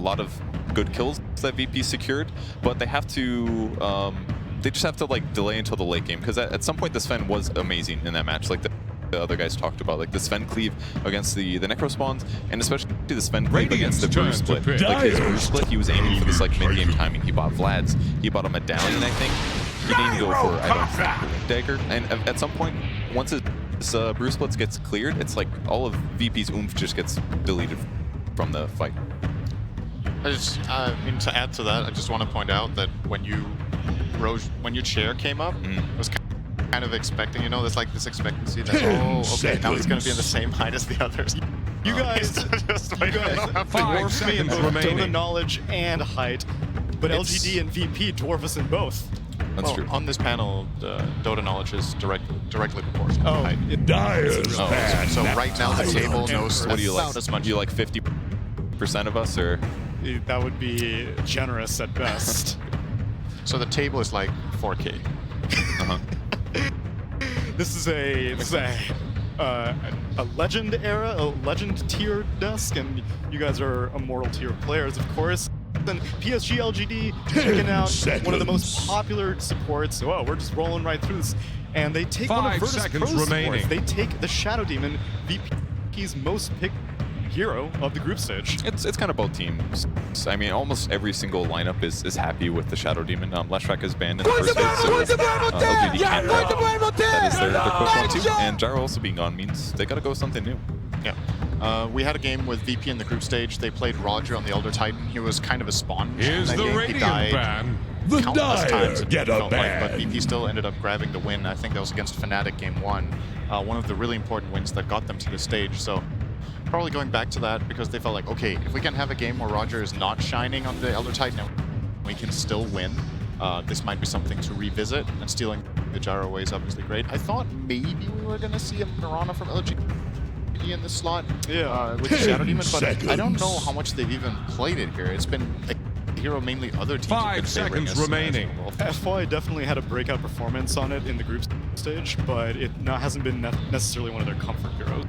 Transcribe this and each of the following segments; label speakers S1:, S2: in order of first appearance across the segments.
S1: lot of good kills that VP secured, but they have to they just have to like delay until the late game, because at some point the Sven was amazing in that match, like the other guys talked about, like the Sven cleave against the Necro spawns, and especially the Sven cleave against the Brew split. Like his Brew split, he was aiming for this like mid-game timing. He bought Vlad's, he bought a medallion, I think. He didn't go for, I don't think, dagger. And at some point, once his Brew splits gets cleared, it's like all of VP's oomph just gets deleted from the fight.
S2: I mean, to add to that, I just want to point out that when your chair came up, I was kind of expecting, you know, there's like this expectancy that, oh, okay, now he's going to be in the same height as the others.
S3: You guys dwarf me in both Dota knowledge and height, but LGD and VP dwarf us in both.
S1: That's true.
S2: On this panel, Dota knowledge is directly proportional to height. So right now the table knows
S1: what do you
S2: about as much.
S1: Do you like 50% of us, or?
S3: That would be generous at best.
S2: So the table is like 4K.
S3: This is a legend era, a legend tier desk, and you guys are immortal tier players, of course. And PSG LGD checking out one of the most popular supports. Whoa, we're just rolling right through this. And they take one of Virtus Pro's supports. They take the Shadow Demon, VP's most picked hero of the group stage.
S1: It's kind of both teams. I mean, almost every single lineup is happy with the Shadow Demon. Leshrac is banned in the first phase, so LGD can't that is their quick one too. And Gyro also being gone means they gotta go with something new.
S2: Yeah. We had a game with VP in the group stage. They played Roger on the Elder Titan. He was kind of a sponge.
S4: Here's the
S2: He died countless times, it felt like, but VP still ended up grabbing the win. I think that was against Fnatic game 1. One of the really important wins that got them to the stage. So probably going back to that because they felt like, okay, if we can have a game where Roger is not shining on the Elder Titan, we can still win. This might be something to revisit, and stealing the Gyro away is obviously great. I thought maybe we were going to see a Mirana from LGD in the slot with the Shadow Demon, but I don't know how much they've even played it here. It's been a hero mainly other teams
S4: 5 seconds remaining.
S3: FY definitely had a breakout performance on it in the group stage, but it hasn't been necessarily one of their comfort heroes.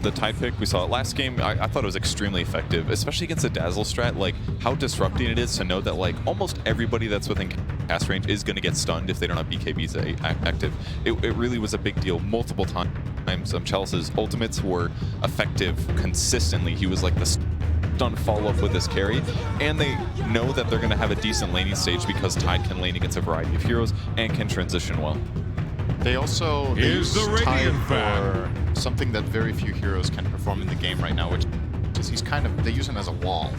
S1: The Tide pick, we saw it last game. I thought it was extremely effective, especially against the Dazzle strat. Like, how disrupting it is to know that, like, almost everybody that's within cast range is going to get stunned if they don't have BKBs active. It really was a big deal multiple times. Chalice's ultimates were effective consistently. He was like the stun follow-up with his carry, and they know that they're going to have a decent laning stage because Tide can lane against a variety of heroes and can transition well.
S2: They also use Tide for something that very few heroes can perform in the game right now, which is they use him as a wall.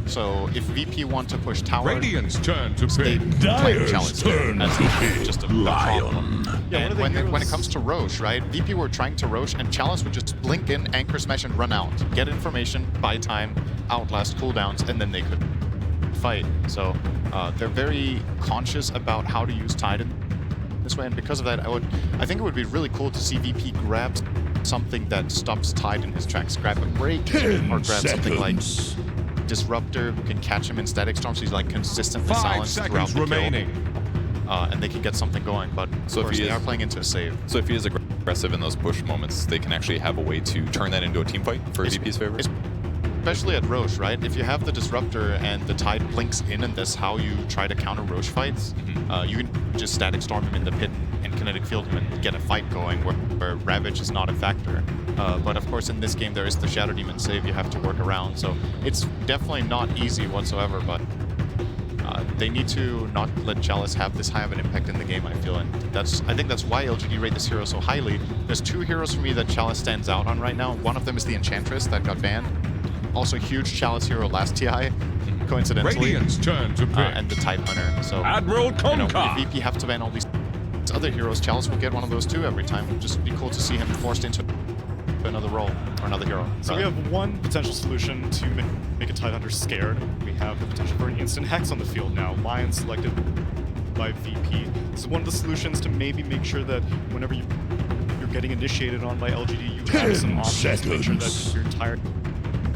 S2: So if VP want to push tower,
S4: Radiant's turn to
S2: they play Chalice as just a
S5: Lion.
S2: And when it comes to Roche, right? VP were trying to Roche, and Chalice would just blink in, anchor smash, and run out. Get information, buy time, outlast cooldowns, and then they could fight. So they're very conscious about how to use Tide this way, and because of that, I think it would be really cool to see VP grab something that stops Tide in his tracks. Grab a break, or grab something like Disruptor, who can catch him in Static Storm, so he's like consistently silenced throughout the kill. And they can get something going, but of course they are playing into a save.
S1: So if he is aggressive in those push moments, they can actually have a way to turn that into a team fight for VP's favor.
S2: Especially at Roche, right? If you have the Disruptor and the Tide blinks in, and that's how you try to counter Roche fights, you can just Static Storm him in the pit and Kinetic Field him and get a fight going where Ravage is not a factor. But of course in this game there is the Shadow Demon save you have to work around, so it's definitely not easy whatsoever, but they need to not let Chalice have this high of an impact in the game, I feel, and I think that's why LGD rate this hero so highly. There's 2 heroes for me that Chalice stands out on right now. One of them is the Enchantress that got banned. Also huge Chalice hero last TI, coincidentally.
S4: Radiant's turn to pick.
S2: And the Tide Hunter. So
S4: Admiral
S2: if VP have to ban all these other heroes, Chalice will get one of those too every time. It'd just be cool to see him forced into another role or another hero.
S3: So we have one potential solution to make a Tide Hunter scared. We have the potential for an instant Hex on the field now. Lion selected by VP. This is one of the solutions to maybe make sure that whenever you're getting initiated on by LGD, you have some options to make sure that your entire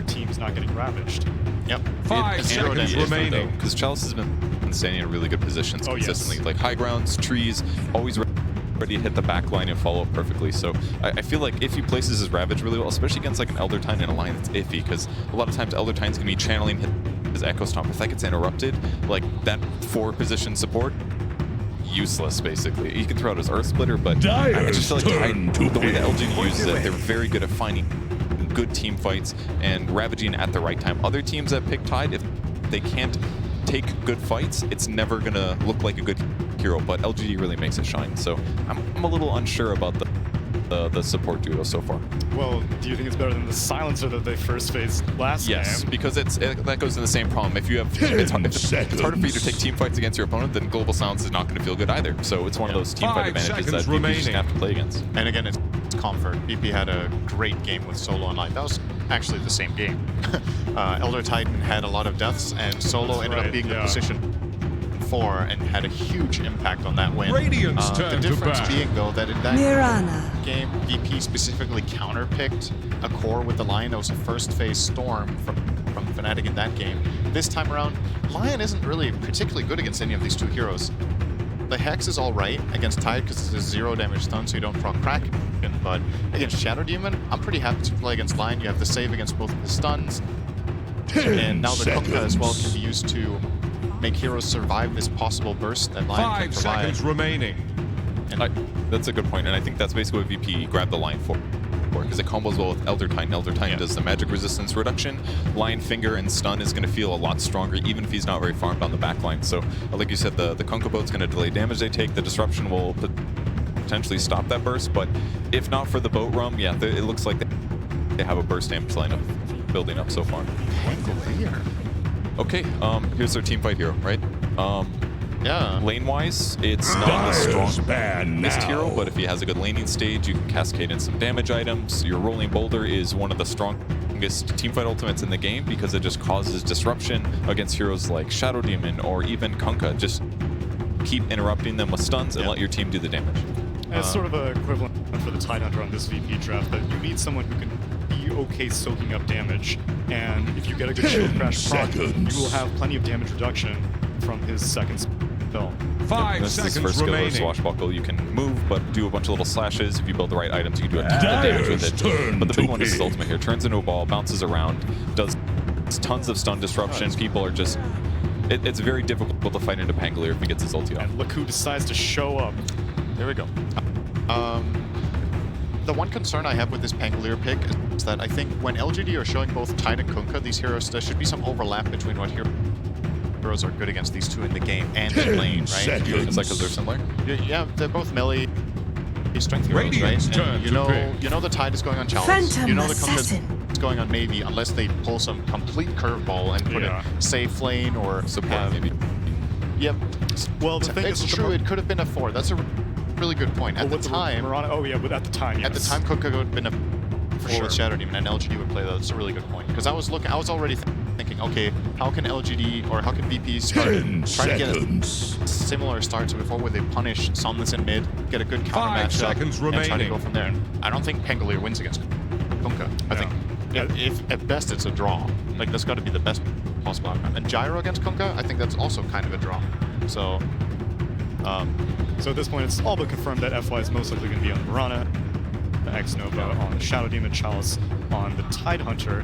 S3: team's not getting ravaged.
S2: Yep.
S4: 5 seconds remaining.
S1: Because Chalice has been standing in really good positions consistently.
S3: Yes.
S1: Like high grounds, trees, always already hit the back line and follow up perfectly. So I feel like if he places his Ravage really well, especially against like an Elder Titan in a line that's iffy, because a lot of times Elder Titan's gonna be channeling his Echo Stomp. If that gets interrupted, like that 4 position support, useless basically. He can throw out his Earth Splitter, but I just feel like the way that LGD uses it, they're very good at finding good team fights and ravaging at the right time. Other teams that pick Tide, if they can't take good fights, it's never gonna look like a good hero, but LGD really makes it shine. So I'm a little unsure about the support duo so far.
S3: Well, do you think it's better than the silencer that they first faced last
S1: Yes,
S3: game?
S1: because that goes in the same problem. If you have, it's harder for you to take team fights against your opponent, then global silence is not going to feel good either. So it's one of those team fight advantages that VP just have to play against.
S2: And again, it's comfort. VP had a great game with Solo online. That was actually the same game. Elder Titan had a lot of deaths, and Solo ended up being the position 4 and had a huge impact on that win.
S4: Radiant's
S2: The
S4: turn to
S2: difference
S4: bat.
S2: being, though, that in that
S5: Mirana.
S2: game, VP specifically counterpicked a core with the Lion. That was a first phase Storm from Fnatic in that game. This time around, Lion isn't really particularly good against any of these 2 heroes. The Hex is alright against Tide because it's a 0 damage stun, so you don't proc Kraken. But against Shadow Demon, I'm pretty happy to play against Lion. You have the save against both of the stuns. And now the Kunkka as well can be used to make heroes survive this possible burst that Lion can
S4: 5
S2: provide.
S4: seconds remaining.
S2: And
S1: That's a good point, and I think that's basically what VP grabbed the line for, because it combos well with Elder Titan. Elder Titan does the magic resistance reduction. Lion Finger and Stun is going to feel a lot stronger, even if he's not very farmed on the back line. So, like you said, the Kunkka boat's going to delay damage they take. The disruption will potentially stop that burst, but if not for the boat rum, yeah, it looks like they have a burst damage lineup building up so far.
S2: Pangolier.
S1: Okay, here's their team fight hero, right?
S2: Yeah.
S1: Lane-wise, it's not the strongest hero, but if he has a good laning stage, you can cascade in some damage items. Your Rolling Boulder is one of the strongest teamfight ultimates in the game because it just causes disruption against heroes like Shadow Demon or even Kunkka. Just keep interrupting them with stuns and let your team do the damage.
S3: And it's sort of an equivalent for the Tidehunter on this VP draft, that you need someone who can be okay soaking up damage, and if you get a good shield crash proc, you will have plenty of damage reduction from his second spell.
S4: 5
S1: This is his
S4: seconds
S1: first skill or
S4: remaining.
S1: Swashbuckle. You can move, but do a bunch of little slashes. If you build the right items, you can do a ton of damage with it. But the big one is his ultimate here. Turns into a ball, bounces around, does tons of stun disruption. People are just... It's very difficult to fight into Pangolier if he gets his ulti off.
S3: And look who decides to show up.
S2: There we go. The one concern I have with this Pangolier pick is that I think when LGD are showing both Tide and Kunkka, these heroes, there should be some overlap between what heroes are good against these 2 in the game and in lane, right?
S1: Is that because they're similar?
S2: Yeah, they're both melee strength heroes,
S4: Radiant's
S2: right?
S4: turn
S2: And you
S4: to
S2: know,
S4: pick.
S2: you know the Tide is going on Chalice.
S5: Phantom
S2: You know the
S5: Assassin.
S2: Kunkka is going on Maybe, unless they pull some complete curveball and put
S3: Yeah.
S2: a safe lane or
S1: Support, maybe.
S2: Yep.
S3: Well, the thing
S2: It's
S3: is,
S2: true. It could have been a 4. That's a really good point. At the time,
S3: oh yeah, but at the time, yes.
S2: at the time, Kunkka would have been a 4 with Shadow Demon, and LGD would play that. That's a really good point. Because I was already thinking, okay, how can LGD or how can VP start try to get a similar start to before where they punish Sunless in mid, get a good counter
S4: 5
S2: matchup,
S4: seconds
S2: and try to
S4: remaining.
S2: go from there. I don't think Pangolier wins against Kunkka. I think if at best it's a draw. Like that's got to be the best possible outcome. And Gyro against Kunkka, I think that's also kind of a draw. So.
S3: So at this point, it's all but confirmed that FY is most likely going to be on Mirana, the X-Nova on the Shadow Demon, Chalice on the Tidehunter.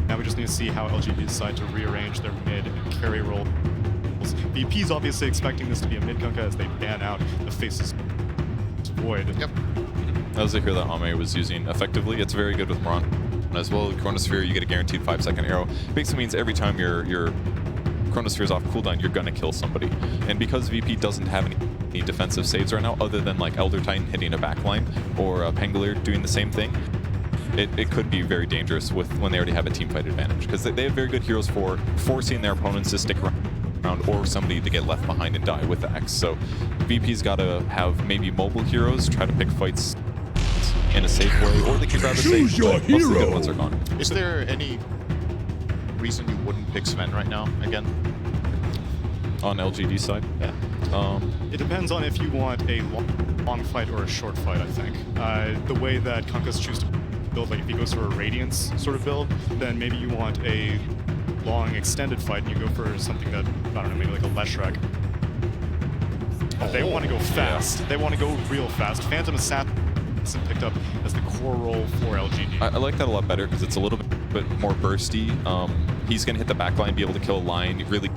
S3: Now we just need to see how LGD decide to rearrange their mid and carry roles. VP's obviously expecting this to be a mid Kunkka as they ban out the Faces Void.
S2: Yep.
S1: That was a hero that Ame was using effectively. It's very good with Moran as well. Chronosphere, you get a guaranteed 5-second arrow. Basically means every time your Chronosphere is off cooldown, you're gonna kill somebody. And because VP doesn't have any defensive saves right now, other than like Elder Titan hitting a backline or Pangolier doing the same thing, it could be very dangerous with when they already have a team fight advantage, because they have very good heroes for forcing their opponents to stick around or somebody to get left behind and die with the X. So VP's got to have maybe mobile heroes, try to pick fights in a safe way, or they can grab a safe, but most of the good ones are gone.
S2: Is there any reason you wouldn't pick Sven right now again?
S1: On LGD side?
S2: Yeah.
S3: It depends on if you want a long fight or a short fight, I think. The way that Kunkkas choose to build, like if he goes for a Radiance sort of build, then maybe you want a long extended fight and you go for something that, I don't know, maybe like a Leshrac. but they want to go fast. They want to go real fast. Phantom Assassin picked up as the core role for LGD.
S1: I like that a lot better because it's a little bit more bursty. He's going to hit the back line, be able to kill a line really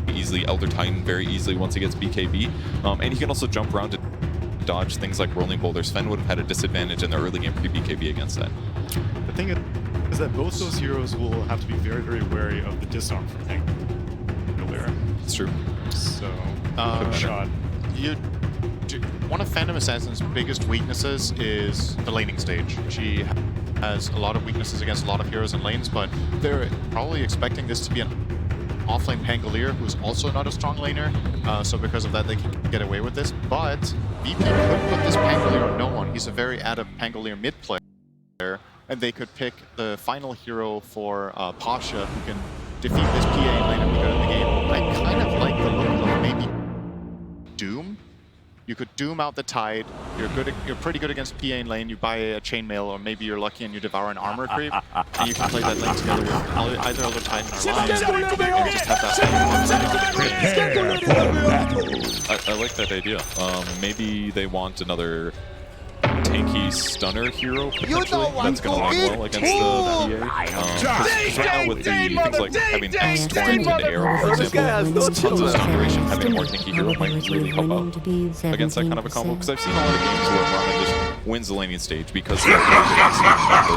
S1: easily, Elder Titan very easily once he gets BKB. And he can also jump around to dodge things like rolling boulders. Sven would have had a disadvantage in the early game pre-BKB against that.
S3: The thing is that both those heroes will have to be very, very wary of the disarm from Pangolier.
S1: It's true.
S3: So, shot.
S2: One of Phantom Assassin's biggest weaknesses is the laning stage. She has a lot of weaknesses against a lot of heroes in lanes, but they're probably expecting this to be an offlane Pangolier, who's also not a strong laner, so because of that they can get away with this. But VP could put this Pangolier on no one. He's a very adept Pangolier mid player, and they could pick the final hero for Pasha, who can defeat this PA lane and be good in the game. I kind of like the look of maybe Doom. You could Doom out the Tide. You're pretty good against PA in lane. You buy a chainmail, or maybe you're lucky and you devour an armor creep, and you can play that lane together with either Elder Titan or Lion. You just have that.
S1: I like that idea. Maybe they want another tanky stunner hero potentially that's going to line well against the PA. Because right now with the things like having X quarantine the arrow, for example, tons of that duration, having a more tanky hero might really help out against that kind of a combo. Because I've seen a lot of games where Ramen just wins the laning stage because of the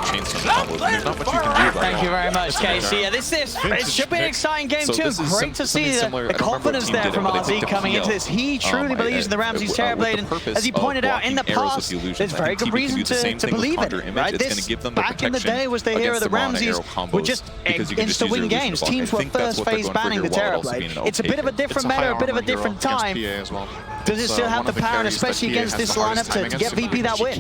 S1: chainstone combos. There's not much you can do about that.
S5: Thank you very much, Casey. Yeah, it should be an exciting game too. Great to see the confidence there from RZ coming into this. He truly believes in the Ramses Terrorblade, and as he pointed out in the past, there's very good reason to believe it, right? This, back in the day, was the hero that Ramses would just insta-win games. Teams were first phase banning the Terrorblade. It's a bit of a different meta, a bit of a different time. Does it still have the power, and especially against this lineup, to get VP that win?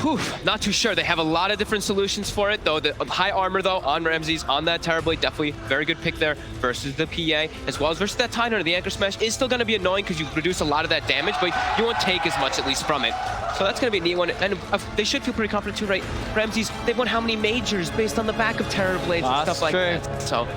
S6: Whew, not too sure. They have a lot of different solutions for it, though. The high armor, though, on Ramses, on that Terrorblade, definitely very good pick there versus the PA, as well as versus that Titan. The Anchor Smash is still going to be annoying because you reduce a lot of that damage, but you won't take as much, at least, from it. So that's going to be a neat one. And they should feel pretty confident, too, right? Ramses, they've won how many majors based on the back of Terrorblades and stuff like that. So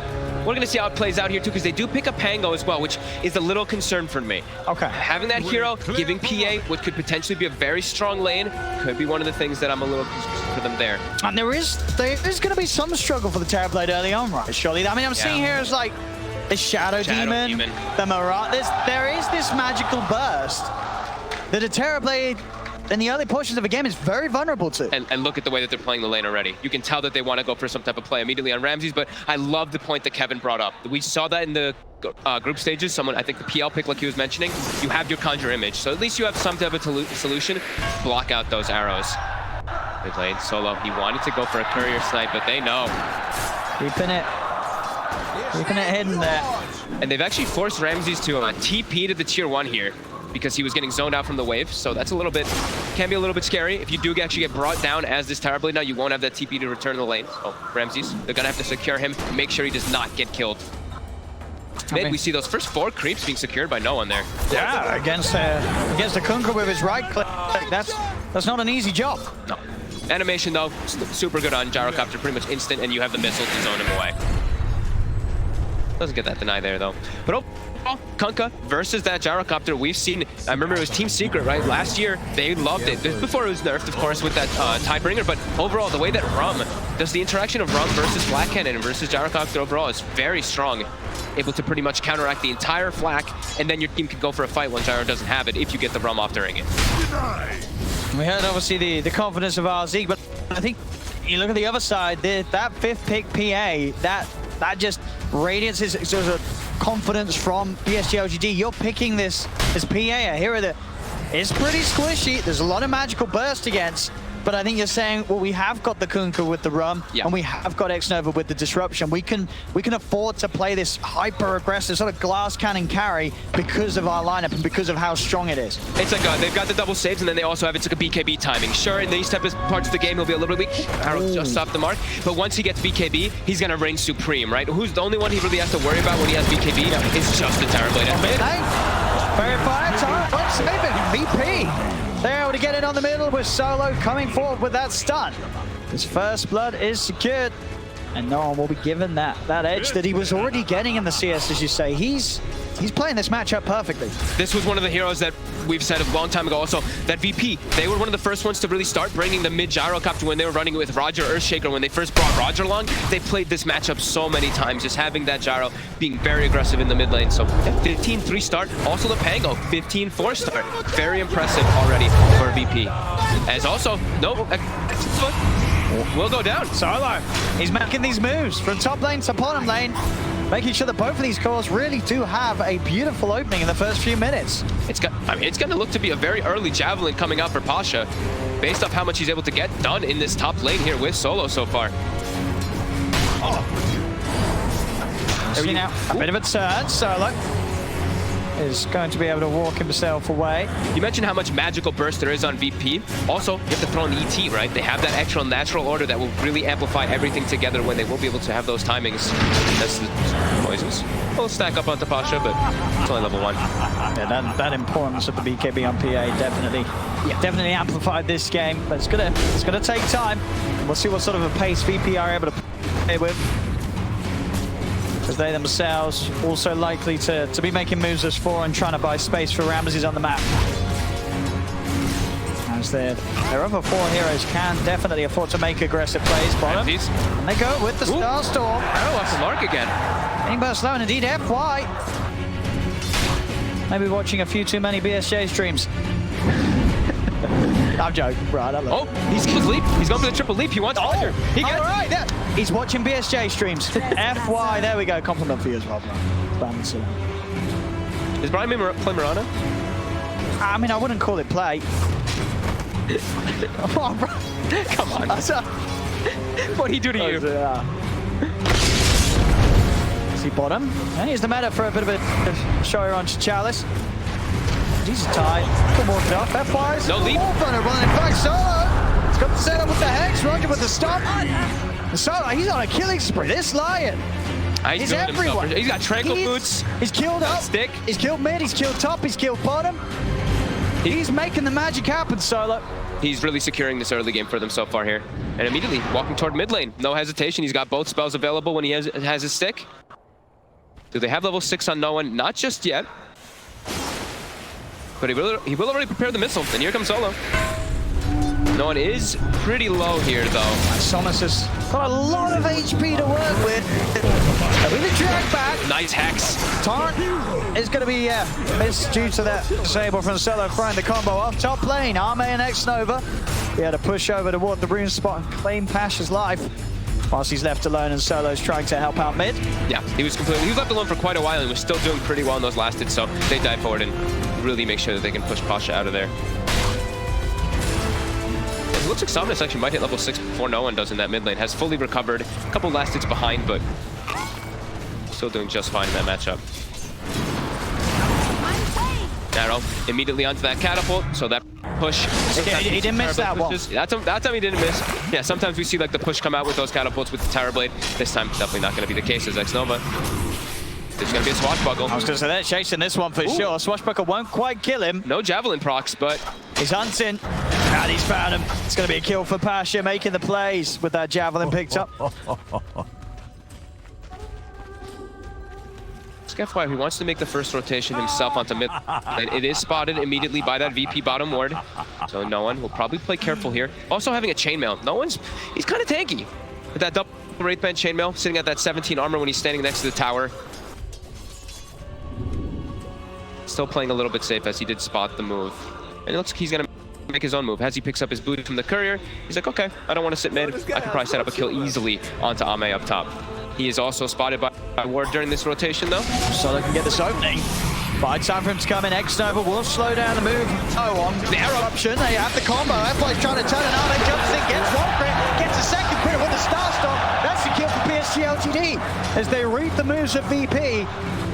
S6: we're going to see how it plays out here, too, because they do pick a Pango as well, which is a little concern for me.
S5: Okay.
S6: Having that hero, giving PA what could potentially be a very strong lane, could be one of the things that I'm a little concerned for them there.
S5: And there's going to be some struggle for the Terrorblade early on, right, surely? I mean, I'm seeing here as like the Shadow Demon, the Mirage. There is this magical burst that a Terrorblade in the early portions of a game is very vulnerable to.
S6: And look at the way that they're playing the lane already. You can tell that they want to go for some type of play immediately on Ramses, but I love the point that Kevin brought up. We saw that in the group stages. Someone, I think the PL pick, like he was mentioning, you have your Conjure Image, so at least you have some type of solution. Block out those arrows. They played solo. He wanted to go for a courier snipe, but they know.
S5: Keeping it hidden there.
S6: And they've actually forced Ramses to TP to the tier 1 here, because he was getting zoned out from the wave, so that's a little bit, can be a little bit scary. If you do actually get brought down as this Terrorblade now, you won't have that TP to return the lane. So Ramses, they're gonna have to secure him, make sure he does not get killed. Mid, we see those first 4 creeps being secured by no one there.
S5: Yeah, against the Kunkka with his right click, that's not an easy job.
S6: No. Animation though, super good on Gyrocopter, pretty much instant, and you have the missile to zone him away. Doesn't get that deny there though. But overall, Kunkka versus that Gyrocopter, we've seen, I remember it was Team Secret, right? Last year, they loved it. Before it was nerfed, of course, with that Tidebringer, but overall, the way that Rum does the interaction of Rum versus Black Cannon and versus Gyrocopter overall is very strong. Able to pretty much counteract the entire flak, and then your team can go for a fight when Gyro doesn't have it if you get the Rum off during it.
S5: We heard obviously the confidence of RZ, but I think you look at the other side, that 5th pick PA, that just radiances sort of confidence from PSG LGD. You're picking this PA, a hero that is pretty squishy. There's a lot of magical burst against, but I think you're saying, well, we have got the Kunkka with the Rum, and we have got X-Nova with the Disruption. We can afford to play this hyper-aggressive sort of glass cannon carry because of our lineup and because of how strong it is.
S6: It's like they've got the double saves, and then they also have it's like a BKB timing. Sure, in these type of parts of the game, he'll be a little bit weak. Arrow just off the mark, but once he gets BKB, he's gonna reign supreme, right? Who's the only one he really has to worry about when he has BKB? It's just the Terrorblade at mid.
S5: Very fire time. Let's save it. VP. They're able to get it on the middle with Solo coming forward with that stun. His first blood is secured. And no one will be given that edge that he was already getting in the CS, as you say. He's playing this matchup perfectly.
S6: This was one of the heroes that we've said a long time ago also, that VP, they were one of the first ones to really start bringing the mid gyrocopter when they were running it with Roger Earthshaker. When they first brought Roger along, they played this matchup so many times, just having that gyro being very aggressive in the mid lane. So 15-3 start, also the Pango, 15-4 start. Very impressive already for VP. As also, will go down.
S5: Solo, he's making these moves from top lane to bottom lane, making sure that both of these cores really do have a beautiful opening in the first few minutes.
S6: It's going to look to be a very early Javelin coming out for Pasha, based off how much he's able to get done in this top lane here with Solo so far.
S5: See now, a bit of a turn. Solo is going to be able to walk himself away.
S6: You mentioned how much magical burst there is on VP. Also, you have to throw in ET, right? They have that extra natural order that will really amplify everything together when they will be able to have those timings. That's the poisons. We'll stack up onto Pasha, but it's only level 1.
S5: Yeah, that importance of the BKB on PA definitely amplified this game, but it's gonna take time. We'll see what sort of a pace VP are able to play with, as they themselves also likely to be making moves as 4 and trying to buy space for Ramses on the map. As their other 4 heroes can definitely afford to make aggressive plays. Bottom, and they go with the Starstorm.
S6: Oh, that's a Lark again.
S5: Ingbert slow, and indeed FY. Maybe watching a few too many BSJ streams. I'm joking, right?
S6: Oh, he's going leap. He's going for the triple leap. He wants Roger. He gets
S5: right there. He's watching BSJ streams. FY, there we go. Compliment for you as well, bro.
S6: Is Brian play Mirana?
S5: I mean, I wouldn't call it play. Oh, bro.
S6: Come on. What'd he do to you?
S5: See bottom. And here's the meta for a bit of a show on Chalice. He's tight. Can walk it off. FY's
S6: no leap.
S5: More vulnerable. In fact, Solo. He's got the setup with the Hex. Roger with the stop. And Solo, he's on a killing spree. This Lion.
S6: He's everywhere. He's got Tranquil Boots.
S5: He's killed up.
S6: Stick.
S5: He's killed mid. He's killed top. He's killed bottom. He's making the magic happen, Solo.
S6: He's really securing this early game for them so far here. And immediately walking toward mid lane. No hesitation. He's got both spells available when he has his stick. Do they have level 6 on no one? Not just yet. But he will already prepare the missile. And here comes Solo. No one is pretty low here, though.
S5: Somas has got a lot of HP to work with. With the drag back.
S6: Nice Hex.
S5: Taunt is going to be missed due to that disable from Solo, throwing the combo off top lane. Arme and X-Nova. He had to push over toward the rune spot and claim Pasha's life, whilst he's left alone and Solo's trying to help out mid.
S6: Yeah, he was left alone for quite a while and was still doing pretty well in those last hits, so they dive forward and really make sure that they can push Pasha out of there. It looks like Somnus actually might hit level 6 before no one does in that mid lane. Has fully recovered, a couple last hits behind, but still doing just fine in that matchup. Arrow immediately onto that catapult, so that push.
S5: He didn't miss that one.
S6: That time he didn't miss. Yeah, sometimes we see like the push come out with those catapults with the Tower Blade. This time, definitely not going to be the case as X-Nova. There's going to be a Swashbuckle.
S5: I was going to say they're chasing this one for sure. Swashbuckle won't quite kill him.
S6: No Javelin procs, but
S5: he's hunting. And he's found him. It's going to be a kill for Pasha, making the plays with that Javelin picked up.
S6: FYI, he wants to make the first rotation himself onto mid. And it is spotted immediately by that VP bottom ward. So no one will probably play careful here. Also having a chainmail. He's kind of tanky. With that double Wraith Band chainmail, sitting at that 17 armor when he's standing next to the tower. Still playing a little bit safe as he did spot the move. And it looks like he's going to make his own move. As he picks up his boot from the courier, he's like, okay, I don't want to sit mid. I can probably set up a kill easily onto Ame up top. He is also spotted by Ward during this rotation, though.
S5: Solo can get this opening. By time for him to come in, X-Nova will slow down the move. Oh, on the arrow option, they have the combo. FY's trying to turn it on, jumps in, gets one crit, gets a second crit with the Starstorm. That's the kill for PSG LGD. As they read the moves of VP,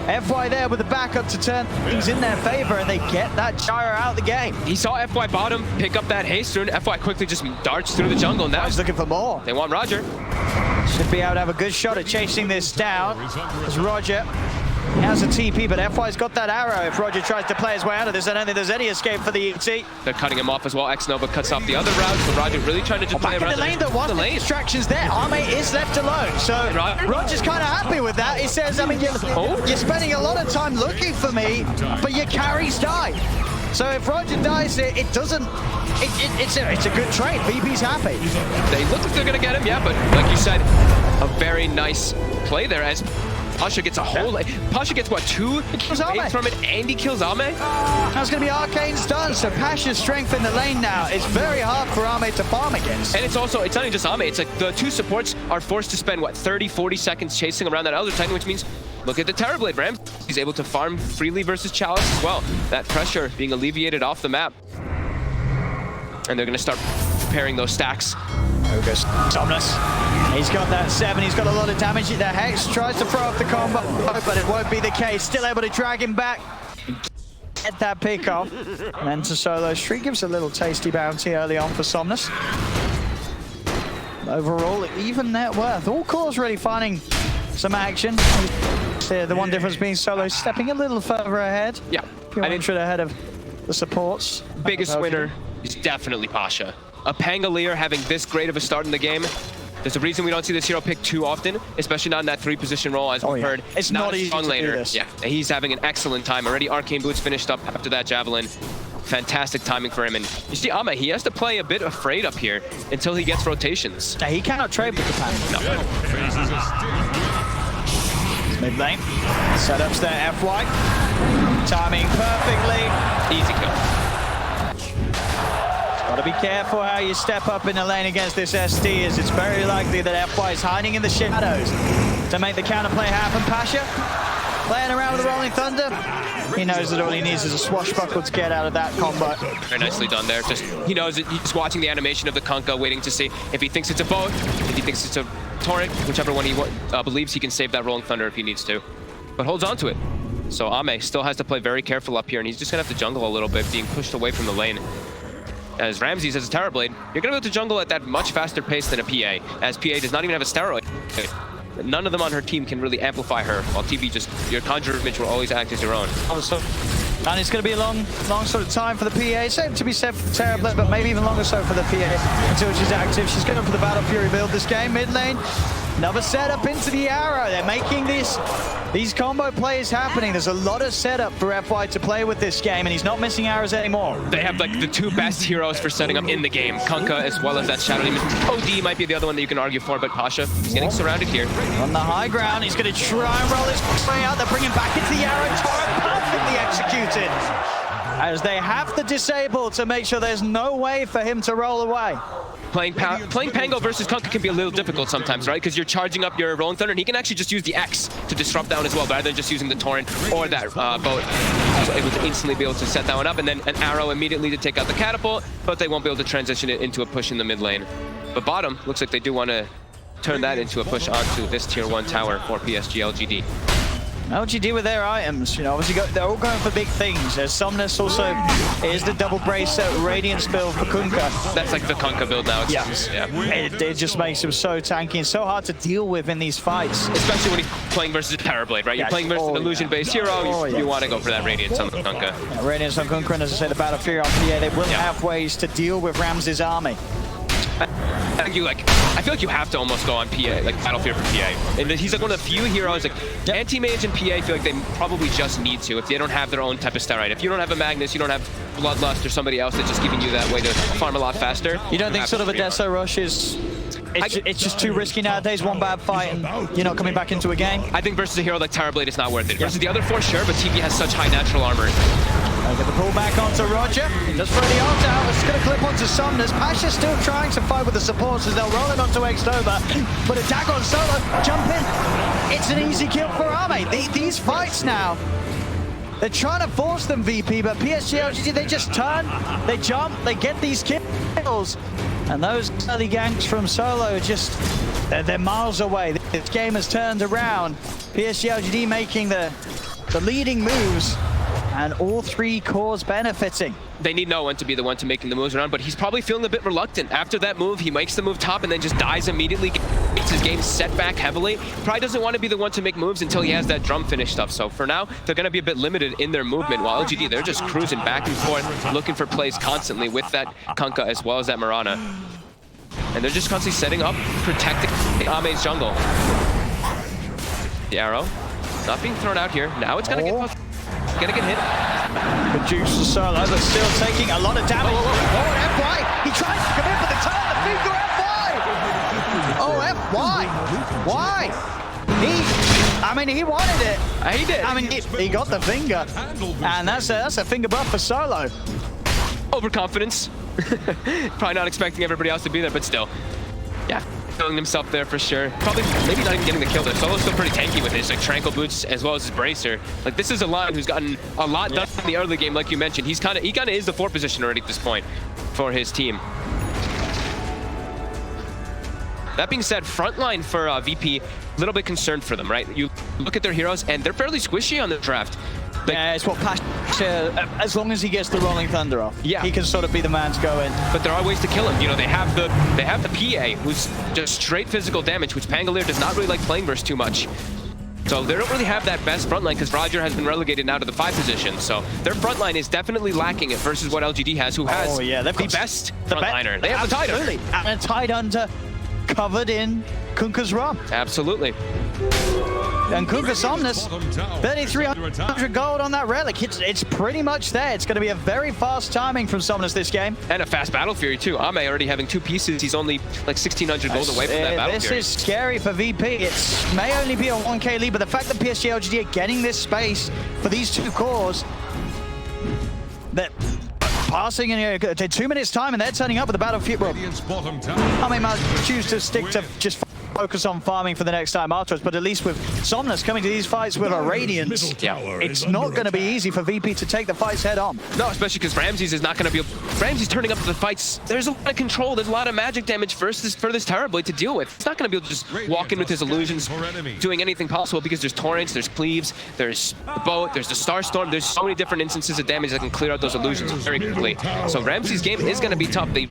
S5: FY there with the backup to turn things in their favor, and they get that gyro out of the game.
S6: He saw FY bottom pick up that haste rune. FY quickly just darts through the jungle. Now
S5: he's looking for more.
S6: They want Roger.
S5: Should be able to have a good shot at chasing this down. As Roger He has a TP, but FY's got that arrow. If Roger tries to play his way out of this, I don't think there's any escape for the ET.
S6: They're cutting him off as well. X-Nova cuts off the other route, so Roger really trying to just play
S5: Back in
S6: around
S5: the lane, there was the distractions there. Arme is left alone, so Roger's kind of happy with that. He says, I mean, you're spending a lot of time looking for me, but your carries die. So if Roger dies, it doesn't. It's a good trade. VP's happy.
S6: They look like they're gonna get him, yeah, but like you said, a very nice play there as Pasha gets a whole. Pasha gets what, 2 hits from it, and he kills Ame.
S5: That's gonna be Arcane's done. So Pasha's strength in the lane now is very hard for Ame to farm against.
S6: And it's also, it's not even just Ame. It's like the 2 supports are forced to spend what, 30, 40 seconds chasing around that Elder Titan, which means. Look at the Terrorblade, Rams. He's able to farm freely versus Chalice as well. That pressure being alleviated off the map. And they're going to start preparing those stacks.
S5: There goes Somnus. He's got that 7. He's got a lot of damage. The Hex tries to throw off the combo, but it won't be the case. Still able to drag him back. Get that pick off. And then to Solo Street gives a little tasty bounty early on for Somnus. Overall, even net worth. All cores really finding some action. The one difference being Solo stepping a little further ahead.
S6: Yeah.
S5: I think ahead of the supports.
S6: Biggest winner is definitely Pasha. A Pangolier having this great of a start in the game. There's a reason we don't see this hero picked too often, especially not in that 3-position role, as we've heard.
S5: It's not
S6: a
S5: easy
S6: strong
S5: to do
S6: laner.
S5: this.
S6: Yeah, he's having an excellent time. Already Arcane Boots finished up after that Javelin. Fantastic timing for him. And you see Ame, he has to play a bit afraid up here until he gets rotations.
S5: He cannot trade with the Pangolier.
S6: No.
S5: Mid lane. Setups there, FY. Timing perfectly.
S6: Easy kill.
S5: Gotta be careful how you step up in the lane against this SD, as it's very likely that FY is hiding in the shadows to make the counterplay happen. Pasha playing around with the Rolling Thunder. He knows that all he needs is a swashbuckle to get out of that combo.
S6: Very nicely done there. Just he knows that he's watching the animation of the Kunkka, waiting to see if he thinks it's a boat, if he thinks it's a torrent, whichever one he believes he can save that Rolling Thunder if he needs to. But holds on to it. So Ame still has to play very careful up here, and he's just gonna have to jungle a little bit, being pushed away from the lane. As Ramses has a Terrorblade, you're gonna be able to jungle at that much faster pace than a PA, as PA does not even have a steroid. None of them on her team can really amplify her, while TV just, your Conjurer Mitch will always act as your own.
S5: And it's going to be a long sort of time for the PA. Same to be said for Terrorblade, but maybe even longer so for the PA until she's active. She's going for the Battle Fury build this game. Mid lane, another setup into the arrow. They're making these combo plays happening. There's a lot of setup for FY to play with this game, and he's not missing arrows anymore.
S6: They have like the 2 best heroes for setting up in the game. Kunkka as well as that Shadow Demon. OD might be the other one that you can argue for, but Pasha is getting surrounded here.
S5: On the high ground, he's going to try and roll his way out. They're bringing back into the arrow. Torrent perfectly executed. As they have to disable to make sure there's no way for him to roll away.
S6: Playing Pango versus Kunkka can be a little difficult sometimes, right? Because you're charging up your Rolling Thunder, and he can actually just use the X to disrupt down as well, rather than just using the Torrent or that boat. He's able to instantly be able to set that one up, and then an arrow immediately to take out the catapult, but they won't be able to transition it into a push in the mid lane. But bottom, looks like they do want to turn that into a push onto this tier 1 tower for PSG LGD.
S5: LGD with their items, you know, obviously they're all going for big things. As Somnus also is the double brace Radiance build for Kunkka.
S6: That's like the Kunkka build now.
S5: Yeah. It just makes him so tanky and so hard to deal with in these fights.
S6: Especially when he's playing versus Terrorblade, right? You're playing versus an illusion-based hero, you want to go for that Radiance on the Kunkka.
S5: Yeah, Radiance on Kunkka, and as I say, the Battle Fury on PA, they will have ways to deal with Ramses' army.
S6: I feel like you have to almost go on PA, like Battlefield for PA. And he's like one of the few heroes, like anti-mage and PA feel like they probably just need to if they don't have their own type of steroid. If you don't have a Magnus, you don't have Bloodlust or somebody else that's just giving you that way to farm a lot faster.
S5: You don't think sort of a Deso Rush is... It's just too risky nowadays, one bad fight and you're not coming back into a game?
S6: I think versus a hero like Terrorblade, it's not worth it. Versus the other 4, sure, but TV has such high natural armor.
S5: Get the pull back onto Roger. Just throw the ult out. It's going to clip onto Somnus. Pasha's still trying to fight with the supports as they'll roll him onto X-Nova. But a tag on Solo. Jump in. It's an easy kill for Ame. These fights now, they're trying to force them, VP, but PSG LGD, they just turn, they jump, they get these kills. And those early ganks from Solo just, they're miles away. This game has turned around. PSG LGD making the leading moves. And all 3 cores benefiting.
S6: They need no one to be the one to making the moves around, but he's probably feeling a bit reluctant. After that move, he makes the move top and then just dies immediately. gets his game set back heavily. Probably doesn't want to be the one to make moves until he has that drum finish stuff. So for now, they're going to be a bit limited in their movement, while LGD, they're just cruising back and forth, looking for plays constantly with that Kunkka as well as that Mirana. And they're just constantly setting up, protecting Ame's jungle. The arrow not being thrown out here. Now it's going to get hit.
S5: Producer solo, but still taking a lot of damage. Oh, an FY! He tries to come in for the turn, the finger FY! Oh, FY! Why? He wanted it.
S6: He did.
S5: I mean, he got the finger, and that's a finger buff for solo.
S6: Overconfidence. Probably not expecting everybody else to be there, but still. Yeah, feeling himself there for sure. Probably, maybe not even getting the kill there. Solo's still pretty tanky with his like tranquil boots as well as his bracer. Like, this is a line who's gotten a lot done in the early game, like you mentioned. He kind of is the 4th position already at this point for his team. That being said, frontline for VP, a little bit concerned for them, right? You look at their heroes, and they're fairly squishy on the draft. Like,
S5: Yeah, it's what Pasha, as long as he gets the Rolling Thunder off,
S6: Yeah.
S5: he can sort of be the man to go in.
S6: but there are ways to kill him. You know, they have the PA, who's just straight physical damage, which Pangolier does not really like playing versus too much. So they don't really have that best frontline because Roger has been relegated now to the 5 position. So their frontline is definitely lacking it versus what LGD has, who has
S5: they've
S6: the
S5: got
S6: best frontliner. They have the Tide
S5: Absolutely. And a Tide Hunter covered in Kunkka's rum.
S6: Absolutely.
S5: And Kunkka Somnus, 3,300 gold on that relic. It's pretty much there. It's going to be a very fast timing from Somnus this game.
S6: And a fast Battle Fury too. Ame already having 2 pieces. He's only like 1,600 gold away from that Battle
S5: This
S6: Fury.
S5: is scary for VP. It may only be a 1k lead, but the fact that PSG LGD are getting this space for these 2 cores, that passing in 2 minutes time, and they're turning up with the Battle Fury. Well, I mean, might choose to stick to just focus on farming for the next time afterwards, but at least with Somnus coming to these fights with a Radiance, it's not going to be easy for VP to take the fights head on.
S6: No, especially because Ramses is not going to be... Ramses turning up to the fights. There's a lot of control. There's a lot of magic damage for this Terrorblade to deal with. He's not going to be able to just walk in with his illusions, doing anything possible, because there's Torrents, there's Cleaves, there's the Boat, there's the Starstorm. There's so many different instances of damage that can clear out those illusions very quickly. So Ramses' game is going to be tough. They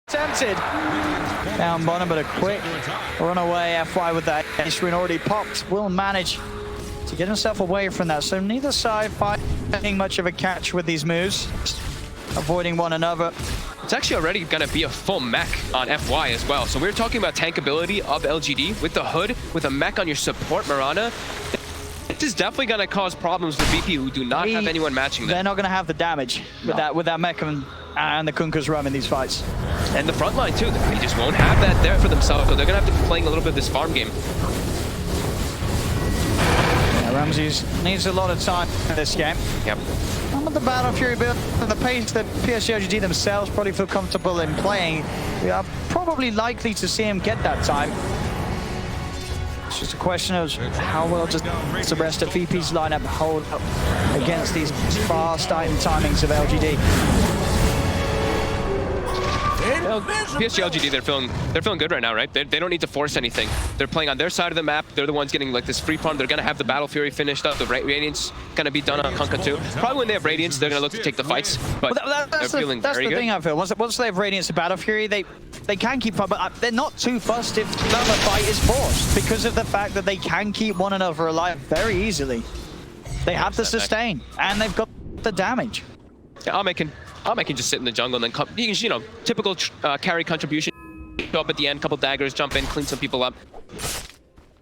S5: Tempted. Down bottom, but a quick runaway FY with that screen already popped. Will manage to get himself away from that. So neither side finding much of a catch with these moves, avoiding one another.
S6: It's actually already going to be a full mech on FY as well. So we're talking about tankability of LGD with the Hood, with a mech on your support Mirana. This is definitely going to cause problems for VP, who do not have anyone matching them.
S5: They're not going to have the damage with that mech and the Kunkka's rum in these fights.
S6: And the front line too, they just won't have that there for themselves, so they're going to have to be playing a little bit of this farm game.
S5: Yeah, Ramses needs a lot of time in this game.
S6: Yep.
S5: And with the Battle Fury build and the pace that PSG LGD themselves probably feel comfortable in playing, we are probably likely to see him get that time. It's just a question of how well does the rest of VP's lineup hold up against these fast item timings of LGD.
S6: PSG LGD, they're feeling good right now, right? They don't need to force anything. They're playing on their side of the map. They're the ones getting like this free farm. They're gonna have the Battle Fury finished up. The Radiance gonna be done on Kunkka too. Probably when they have Radiance, they're gonna look to take the fights. But they're feeling very good.
S5: That's the thing I feel. Once they have Radiance and Battle Fury, they can keep up, but they're not too fussed if another fight is forced because of the fact that they can keep one another alive very easily. They have the sustain and they've got the damage.
S6: Yeah, Ame can just sit in the jungle and then come, you know, typical carry contribution. Go up at the end, couple daggers, jump in, clean some people up.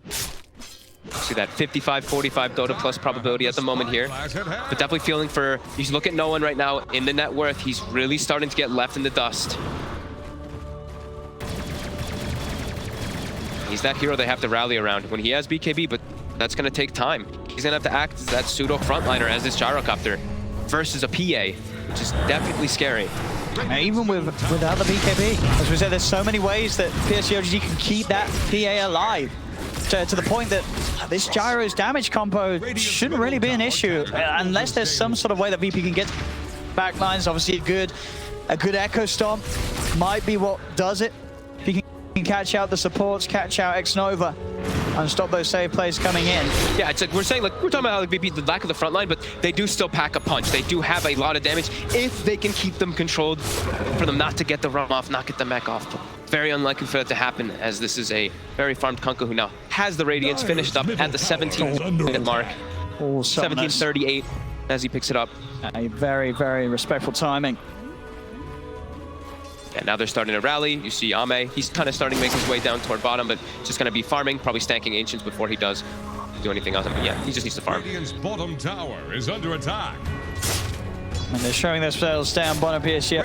S6: See that 55-45 Dota plus probability at the moment here. But definitely feeling for, you look at no one right now in the net worth, he's really starting to get left in the dust. He's that hero they have to rally around when he has BKB, but that's going to take time. He's going to have to act as that pseudo frontliner as this gyrocopter versus a PA, which is definitely scary.
S5: Even without the BKB. As we said, there's so many ways that PSG LGD can keep that PA alive. To the point that this Gyro's damage combo shouldn't really be an issue unless there's some sort of way that VP can get backlines. Obviously a good Echo Stomp might be what does it. If you can catch out the supports, catch out X-Nova, and stop those save plays coming in.
S6: Yeah, it's like we're saying, like we're talking about how like VP, the lack of the front line, but they do still pack a punch. They do have a lot of damage if they can keep them controlled, for them not to get the run off, not get the mech off. But very unlikely for that to happen, as this is a very farmed Kunkka who now has the Radiance finished up at the 17-minute mark. 17:38 as he picks it up.
S5: A very, very respectful timing.
S6: And now they're starting to rally. You see Ame, he's kind of starting to make his way down toward bottom, but just going to be farming, probably stanking Ancients before he does do anything else. But yeah, he just needs to farm.
S4: Radiant's bottom tower is under attack.
S5: And they're showing themselves down bottom PSG.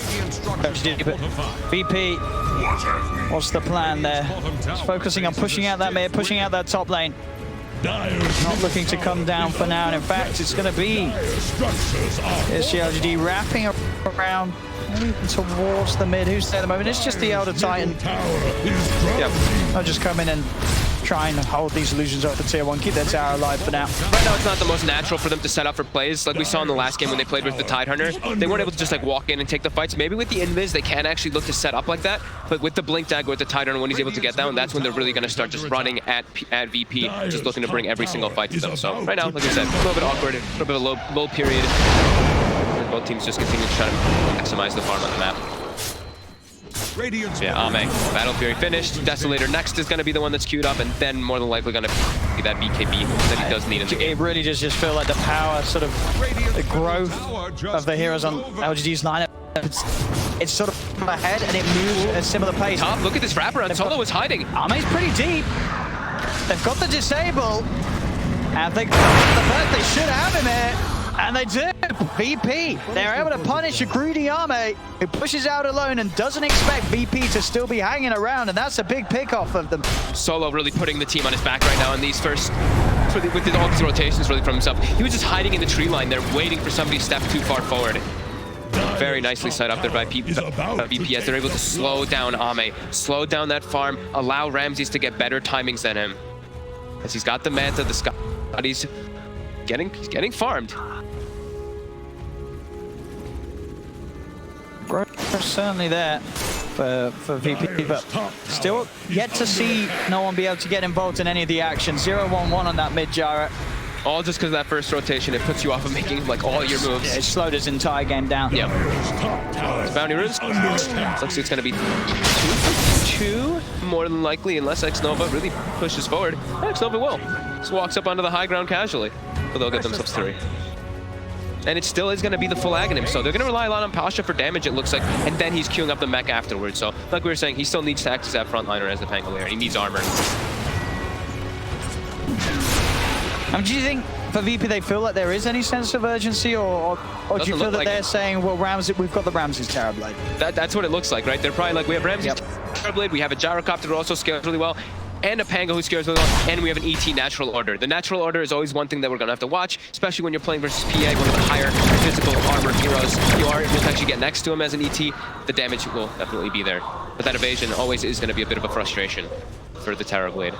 S5: VP, what's the plan there? Just focusing on pushing out that mid, pushing out that top lane. Not looking to come down for now, and in fact, it's going to be PSG LGD wrapping around maybe towards the mid. Who's there at the moment? It's just the Elder Titan.
S6: Yep.
S5: I'll just come in and try and hold these illusions up for tier 1, keep their tower alive for now.
S6: Right now, it's not the most natural for them to set up for plays. Like we saw in the last game when they played with the Tidehunter, they weren't able to just like walk in and take the fights. Maybe with the invis, they can actually look to set up like that. But with the Blink Dagger, with the Tidehunter, when he's able to get down, that's when they're really going to start just running at VP, just looking to bring every single fight to them. So right now, like I said, a little bit awkward, a little bit of a low period. Both teams just continue to try to maximize the farm on the map. Yeah, Ame, Battle Fury finished. Desolator next is going to be the one that's queued up, and then more than likely going to be that BKB that he does need in the game.
S5: It really does just feel like the power, sort of the growth of the heroes on LGD's lineup. It's sort of ahead, and it moves at a similar pace.
S6: Top, look at this wraparound. Solo is hiding.
S5: Ame's pretty deep. They've got the disable, and they should have him here. And they do. VP, they're able to punish a greedy Ame who pushes out alone and doesn't expect VP to still be hanging around, and that's a big pick off of them.
S6: Solo really putting the team on his back right now in these first, with all these rotations really from himself. He was just hiding in the tree line there, waiting for somebody to step too far forward. Very nicely set up there by VP as they're able to slow down Ame, slow down that farm, allow Ramses to get better timings than him. As he's got the Manta, the Scott, he's getting farmed.
S5: Certainly there for VP, but still yet to see no one be able to get involved in any of the action. 0-1-1 on that mid Gyro.
S6: All just because of that first rotation, it puts you off of making like all your moves.
S5: Yeah, it slowed his entire game down.
S6: Yep. Bounty runes. Looks like it's going to be 2 more than likely, unless X-Nova really pushes forward. X-Nova will. Just walks up onto the high ground casually, but they'll get themselves 3. And it still is going to be the full Aghanim, so they're going to rely a lot on Pasha for damage, it looks like, and then he's queuing up the mech afterwards. So, like we were saying, he still needs to act as that frontliner as the Pangolier. He needs armor.
S5: Do you think for VP they feel like there is any sense of urgency, or do you feel that they're saying, well, Ramses, we've got the Ramses Terrorblade?
S6: That's what it looks like, right? They're probably like, we have Ramses Terrorblade, we have a Gyrocopter who also scales really well, and a Pango who scares really well, and we have an ET Natural Order. The Natural Order is always one thing that we're going to have to watch, especially when you're playing versus PA, one of the higher physical armored heroes. You are able to actually get next to him as an ET, the damage will definitely be there. But that evasion always is going to be a bit of a frustration for the Terrorblade.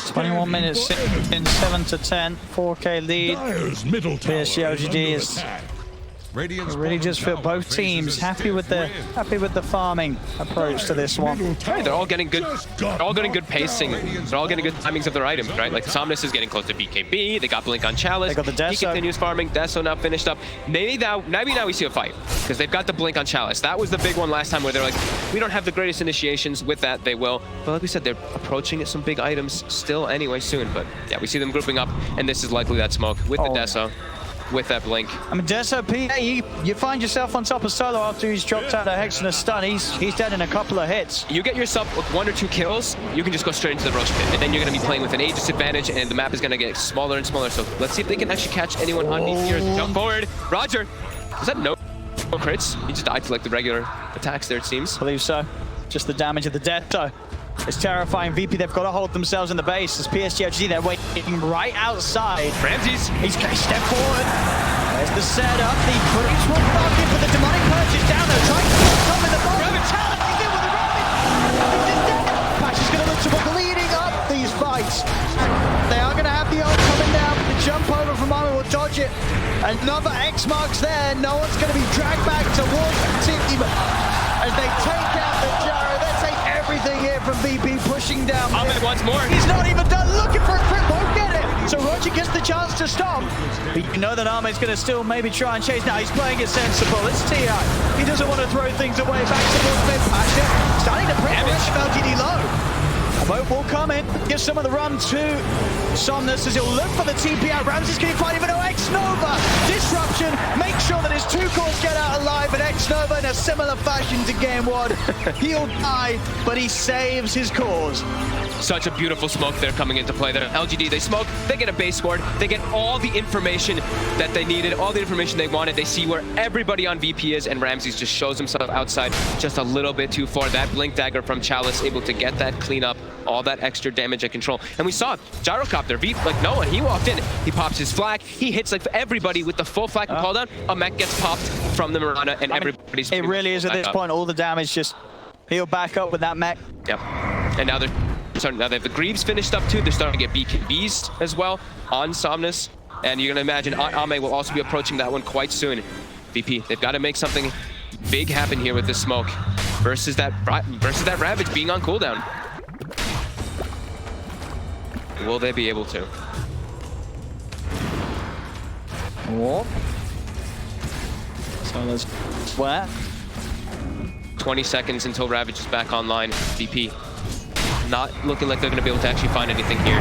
S5: 21 minutes in 7-10, 4K lead. PSG LGD is really just feel both teams happy with the farming approach to this one.
S6: Right, they're all getting good pacing. They're all getting good timings of their items, right? Like Somnus is getting close to BKB. They got Blink on Chalice.
S5: They got the Deso.
S6: He continues farming. Deso now finished up. Maybe now we see a fight because they've got the Blink on Chalice. That was the big one last time where they're like, we don't have the greatest initiations. With that, they will. But like we said, they're approaching some big items still anyway soon. But yeah, we see them grouping up, and this is likely that smoke with the Deso. With that Blink.
S5: I mean, Deso, you find yourself on top of Solo after he's dropped out a Hex and a stun. He's dead in a couple of hits.
S6: You get yourself with 1 or 2 kills, you can just go straight into the Roche Pit. And then you're going to be playing with an Aegis advantage, and the map is going to get smaller and smaller. So let's see if they can actually catch anyone on me here. Jump forward. Roger. Is that no crits? He just died to like the regular attacks there, it seems.
S5: I believe so. Just the damage of the Deso. It's terrifying. VP, they've got to hold themselves in the base. As PSG LGD, they're waiting right outside.
S6: Ramses.
S5: He's going to step forward. There's the setup. The creeps will fuck in for the demonic purchase down there. Trying to come in the bottom. Talent, he's in with the rapid. He's just dead. Pash is going to look to leading up these fights. They are going to have the ult coming down. The jump over from Armin will dodge it. Another X marks there. No one's going to be dragged back towards the team as they take out the Gyro. They take everything here from VP, pushing down.
S6: Ahmed once more.
S5: He's not even done looking for a crit, won't get it. So Roger gets the chance to stop. But you know that Ahmed's going to still maybe try and chase. Now he's playing it sensible. It's TI. He doesn't want to throw things away. Back towards mid. Pasha starting to bring the rest of LGD low. A boat will come in, give some of the run to Somnus as he'll look for the TP out. Ramses, can he find even X-Nova? Disruption, make sure that his two cores get out alive, and X-Nova in a similar fashion to game one. He'll die, but he saves his cores.
S6: Such a beautiful smoke there coming into play there. LGD, they smoke, they get a base scored, they get all the information that they needed, all the information they wanted. They see where everybody on VP is, and Ramses just shows himself outside just a little bit too far. That Blink Dagger from Chalice able to get that clean up, all that extra damage and control. And we saw Gyrocopter, like no one, he walked in, he pops his flag, he hits like everybody with the full flag and call down. A mech gets popped from the Mirana, and everybody's...
S5: It really is at this point, all the damage just heal back up with that mech.
S6: Yep. And now they're starting, now they have the Greaves finished up too. They're starting to get BKBs as well on Somnus. And you're gonna imagine Ame will also be approaching that one quite soon. VP, they've got to make something big happen here with this smoke versus that Ravage being on cooldown. Will they be able to?
S5: Whoop. So there's where?
S6: 20 seconds until Ravage is back online. VP not looking like they're going to be able to actually find anything here.